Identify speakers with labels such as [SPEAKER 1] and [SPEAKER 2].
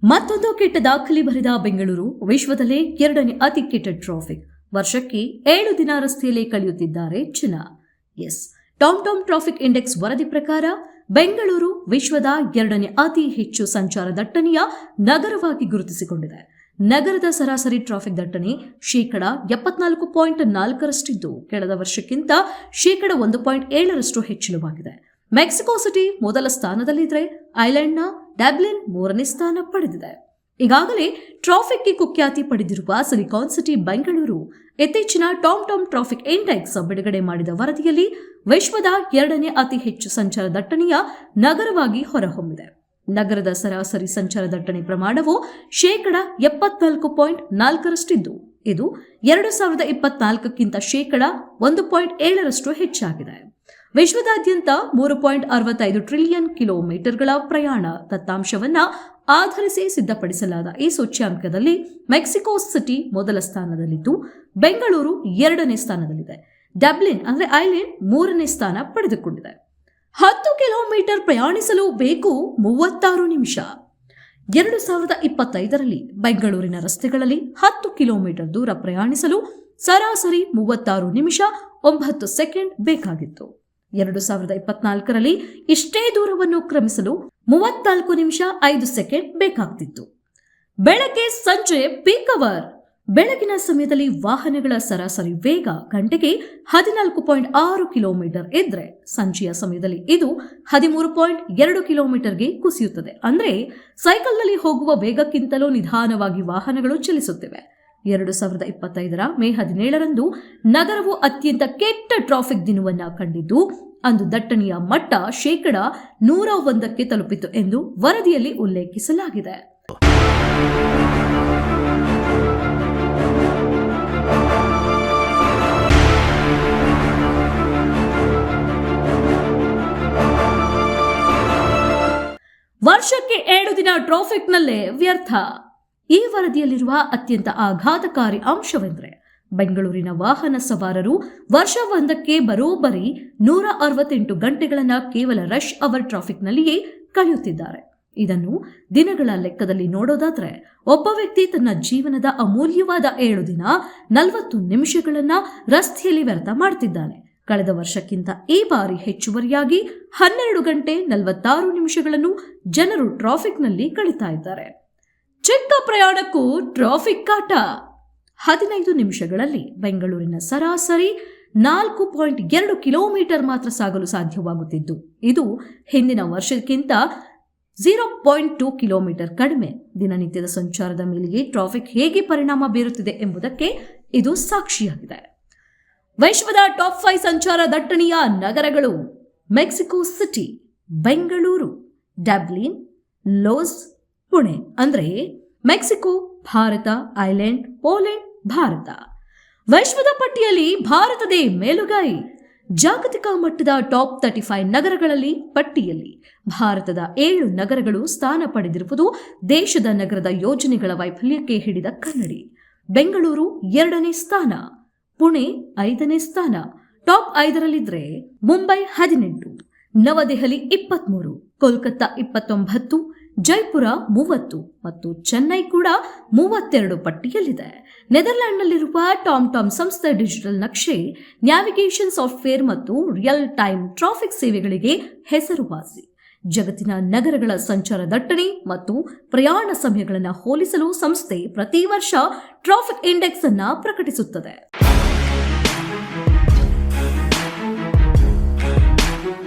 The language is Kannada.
[SPEAKER 1] ಮತ್ತೊಂದು ಕೆಟ್ಟ ದಾಖಲೆ ಬರೆದ ಬೆಂಗಳೂರು ವಿಶ್ವದಲ್ಲೇ 2ನೇ ಅತಿ ಕೆಟ್ಟ ಟ್ರಾಫಿಕ್. ವರ್ಷಕ್ಕೆ 7 ದಿನ ರಸ್ತೆಯಲ್ಲೇ ಕಳೆಯುತ್ತಿದ್ದಾರೆ ಜನ. ಟಾಮ್ ಟ್ರಾಫಿಕ್ ಇಂಡೆಕ್ಸ್ ವರದಿ ಪ್ರಕಾರ ಬೆಂಗಳೂರು ವಿಶ್ವದ 2ನೇ ಅತಿ ಹೆಚ್ಚು ಸಂಚಾರ ದಟ್ಟಣೆಯ ನಗರವಾಗಿ ಗುರುತಿಸಿಕೊಂಡಿದೆ. ನಗರದ ಸರಾಸರಿ ಟ್ರಾಫಿಕ್ ದಟ್ಟಣೆ 74.4% ಕಳೆದ ವರ್ಷಕ್ಕಿಂತ 1.7% ಹೆಚ್ಚಳವಾಗಿದೆ. ಮೆಕ್ಸಿಕೋ ಸಿಟಿ ಮೊದಲ ಸ್ಥಾನದಲ್ಲಿದ್ದರೆ ಐಲ್ಯಾಂಡ್ನ ಡಬ್ಲಿನ್ 3ನೇ ಸ್ಥಾನ ಪಡೆದಿದೆ. ಈಗಾಗಲೇ ಟ್ರಾಫಿಕ್ಗೆ ಕುಖ್ಯಾತಿ ಪಡೆದಿರುವ ಸಿಲಿಕಾನ್ ಸಿಟಿ ಬೆಂಗಳೂರು ಇತ್ತೀಚಿನ ಟಾಮ್ ಟ್ರಾಫಿಕ್ ಇಂಡೆಕ್ಸ್ ಬಿಡುಗಡೆ ಮಾಡಿದ ವರದಿಯಲ್ಲಿ ವಿಶ್ವದ 2ನೇ ಅತಿ ಹೆಚ್ಚು ಸಂಚಾರ ದಟ್ಟಣೆಯ ನಗರವಾಗಿ ಹೊರಹೊಮ್ಮಿದೆ. ನಗರದ ಸರಾಸರಿ ಸಂಚಾರ ದಟ್ಟಣೆ ಪ್ರಮಾಣವು 74.4% ಇದು 2024ಕ್ಕಿಂತ 1.7% ಹೆಚ್ಚಾಗಿದೆ. ವಿಶ್ವದಾದ್ಯಂತ 3.65 ಟ್ರಿಲಿಯನ್ ಕಿಲೋಮೀಟರ್ಗಳ ಪ್ರಯಾಣ ದತ್ತಾಂಶವನ್ನ ಆಧರಿಸಿ ಸಿದ್ಧಪಡಿಸಲಾದ ಈ ಸೂಚ್ಯಾಂಕದಲ್ಲಿ ಮೆಕ್ಸಿಕೋ ಸಿಟಿ ಮೊದಲ ಸ್ಥಾನದಲ್ಲಿದ್ದು ಬೆಂಗಳೂರು 2ನೇ ಸ್ಥಾನದಲ್ಲಿದೆ. ಡಬ್ಲಿನ್ ಐಲ್ಯಾಂಡ್ 3ನೇ ಸ್ಥಾನ ಪಡೆದುಕೊಂಡಿದೆ. 10 ಕಿಲೋಮೀಟರ್ ಪ್ರಯಾಣಿಸಲು ಬೇಕು 36 ನಿಮಿಷ. 2025ರಲ್ಲಿ ಬೆಂಗಳೂರಿನ ರಸ್ತೆಗಳಲ್ಲಿ 10 ಕಿಲೋಮೀಟರ್ ದೂರ ಪ್ರಯಾಣಿಸಲು ಸರಾಸರಿ 36 ನಿಮಿಷ 9 ಸೆಕೆಂಡ್ ಬೇಕಾಗಿತ್ತು. 2024ರಲ್ಲಿ ಇಷ್ಟೇ ದೂರವನ್ನು ಕ್ರಮಿಸಲು 34 ನಿಮಿಷ 5 ಸೆಕೆಂಡ್ ಬೇಕಾಗ್ತಿತ್ತು. ಬೆಳಗ್ಗೆ ಸಂಜೆ ಪೀಕ್ ಅವರ್. ಬೆಳಗಿನ ಸಮಯದಲ್ಲಿ ವಾಹನಗಳ ಸರಾಸರಿ ವೇಗ ಗಂಟೆಗೆ 14.6 ಕಿಲೋಮೀಟರ್ ಇದ್ರೆ ಸಂಜೆಯ ಸಮಯದಲ್ಲಿ ಇದು 13.2 ಕಿಲೋಮೀಟರ್ಗೆ ಕುಸಿಯುತ್ತದೆ. ಅಂದ್ರೆ ಸೈಕಲ್ನಲ್ಲಿ ಹೋಗುವ ವೇಗಕ್ಕಿಂತಲೂ ನಿಧಾನವಾಗಿ ವಾಹನಗಳು ಚಲಿಸುತ್ತಿವೆ. 2025ರ ಮೇ 17ರಂದು ನಗರವು ಅತ್ಯಂತ ಕೆಟ್ಟ ಟ್ರಾಫಿಕ್ ದಿನವನ್ನ ಕಂಡಿದ್ದು ಅಂದು ದಟ್ಟಣೆಯ ಮಟ್ಟ 101ಕ್ಕೆ ತಲುಪಿತು ಎಂದು ವರದಿಯಲ್ಲಿ ಉಲ್ಲೇಖಿಸಲಾಗಿದೆ. ವರ್ಷಕ್ಕೆ 7 ದಿನ ಟ್ರಾಫಿಕ್ನಲ್ಲೇ ವ್ಯರ್ಥ. ಈ ವರದಿಯಲ್ಲಿರುವ ಅತ್ಯಂತ ಆಘಾತಕಾರಿ ಅಂಶವೆಂದರೆ ಬೆಂಗಳೂರಿನ ವಾಹನ ಸವಾರರು ವರ್ಷವೊಂದಕ್ಕೆ ಬರೋಬ್ಬರಿ 168 ಗಂಟೆಗಳನ್ನ ಕೇವಲ ರಶ್ ಅವರ್ ಟ್ರಾಫಿಕ್ನಲ್ಲಿಯೇ ಕಳೆಯುತ್ತಿದ್ದಾರೆ. ಇದನ್ನು ದಿನಗಳ ಲೆಕ್ಕದಲ್ಲಿ ನೋಡೋದಾದ್ರೆ ಒಬ್ಬ ವ್ಯಕ್ತಿ ತನ್ನ ಜೀವನದ ಅಮೂಲ್ಯವಾದ 7 ದಿನ 40 ನಿಮಿಷಗಳನ್ನ ರಸ್ತೆಯಲ್ಲಿ ವ್ಯರ್ಥ ಮಾಡ್ತಿದ್ದಾನೆ. ಕಳೆದ ವರ್ಷಕ್ಕಿಂತ ಈ ಬಾರಿ ಹೆಚ್ಚುವರಿಯಾಗಿ 12 ಗಂಟೆ 46 ನಿಮಿಷಗಳನ್ನು ಜನರು ಟ್ರಾಫಿಕ್ನಲ್ಲಿ ಕಳೀತಾ ಇದ್ದಾರೆ. ಚಿಕ್ಕ ಪ್ರಯಾಣಕ್ಕೂ ಟ್ರಾಫಿಕ್ ಕಾಟ. 15 ನಿಮಿಷಗಳಲ್ಲಿ ಬೆಂಗಳೂರಿನ ಸರಾಸರಿ 4.2 ಕಿಲೋಮೀಟರ್ ಮಾತ್ರ ಸಾಗಲು ಸಾಧ್ಯವಾಗುತ್ತಿದ್ದು ಇದು ಹಿಂದಿನ ವರ್ಷಕ್ಕಿಂತ 0.2 ಕಿಲೋಮೀಟರ್ ಕಡಿಮೆ. ದಿನನಿತ್ಯದ ಸಂಚಾರದ ಮೇಲೆಯೇ ಟ್ರಾಫಿಕ್ ಹೇಗೆ ಪರಿಣಾಮ ಬೀರುತ್ತಿದೆ ಎಂಬುದಕ್ಕೆ ಇದು ಸಾಕ್ಷಿಯಾಗಿದೆ. ವಿಶ್ವದ ಟಾಪ್ 5 ಸಂಚಾರ ದಟ್ಟಣೆಯ ನಗರಗಳು: Mexico city, Bengaluru, Dublin, Lodz, Pune. ಅಂದ್ರೆ Mexico Bharat, Ireland Poland Bharat. ವಿಶ್ವದ ಪಟ್ಟಿಯಲ್ಲಿ ಭಾರತದೇ ಮೇಲುಗೈ. ಜಾಗತಿಕ ಮಟ್ಟದ ಟಾಪ್ 35 ನಗರಗಳಲ್ಲಿ ಪಟ್ಟಿಯಲ್ಲಿ ಭಾರತದ 7 ನಗರಗಳು ಸ್ಥಾನ ಪಡೆದಿರುವುದು ದೇಶದ ನಗರದ ಯೋಜನೆಗಳ ವೈಫಲ್ಯಕ್ಕೆ ಹಿಡಿದ ಕನ್ನಡಿ. ಬೆಂಗಳೂರು 2ನೇ ಸ್ಥಾನ, ಪುಣೆ 5ನೇ ಸ್ಥಾನ. ಟಾಪ್ 5ರಲ್ಲಿದ್ರೆ ಮುಂಬೈ 18, ನವದೆಹಲಿ 23, ಕೋಲ್ಕತ್ತಾ 29, ಜೈಪುರ 30 ಮತ್ತು ಚೆನ್ನೈ ಕೂಡ 32 ಪಟ್ಟಿಯಲ್ಲಿದೆ. ನೆದರ್ಲ್ಯಾಂಡ್ನಲ್ಲಿರುವ ಟಾಮ್ ಸಂಸ್ಥೆ ಡಿಜಿಟಲ್ ನಕ್ಷೆ, ನ್ಯಾವಿಗೇಷನ್ ಸಾಫ್ಟ್ವೇರ್ ಮತ್ತು ರಿಯಲ್ ಟೈಮ್ ಟ್ರಾಫಿಕ್ ಸೇವೆಗಳಿಗೆ ಹೆಸರುವಾಸಿ. ಜಗತ್ತಿನ ನಗರಗಳ ಸಂಚಾರ ದಟ್ಟಣೆ ಮತ್ತು ಪ್ರಯಾಣ ಸಮಯಗಳನ್ನು ಹೋಲಿಸಲು ಸಂಸ್ಥೆ ಪ್ರತಿ ವರ್ಷ ಟ್ರಾಫಿಕ್ ಇಂಡೆಕ್ಸ್ ಅನ್ನು ಪ್ರಕಟಿಸುತ್ತದೆ.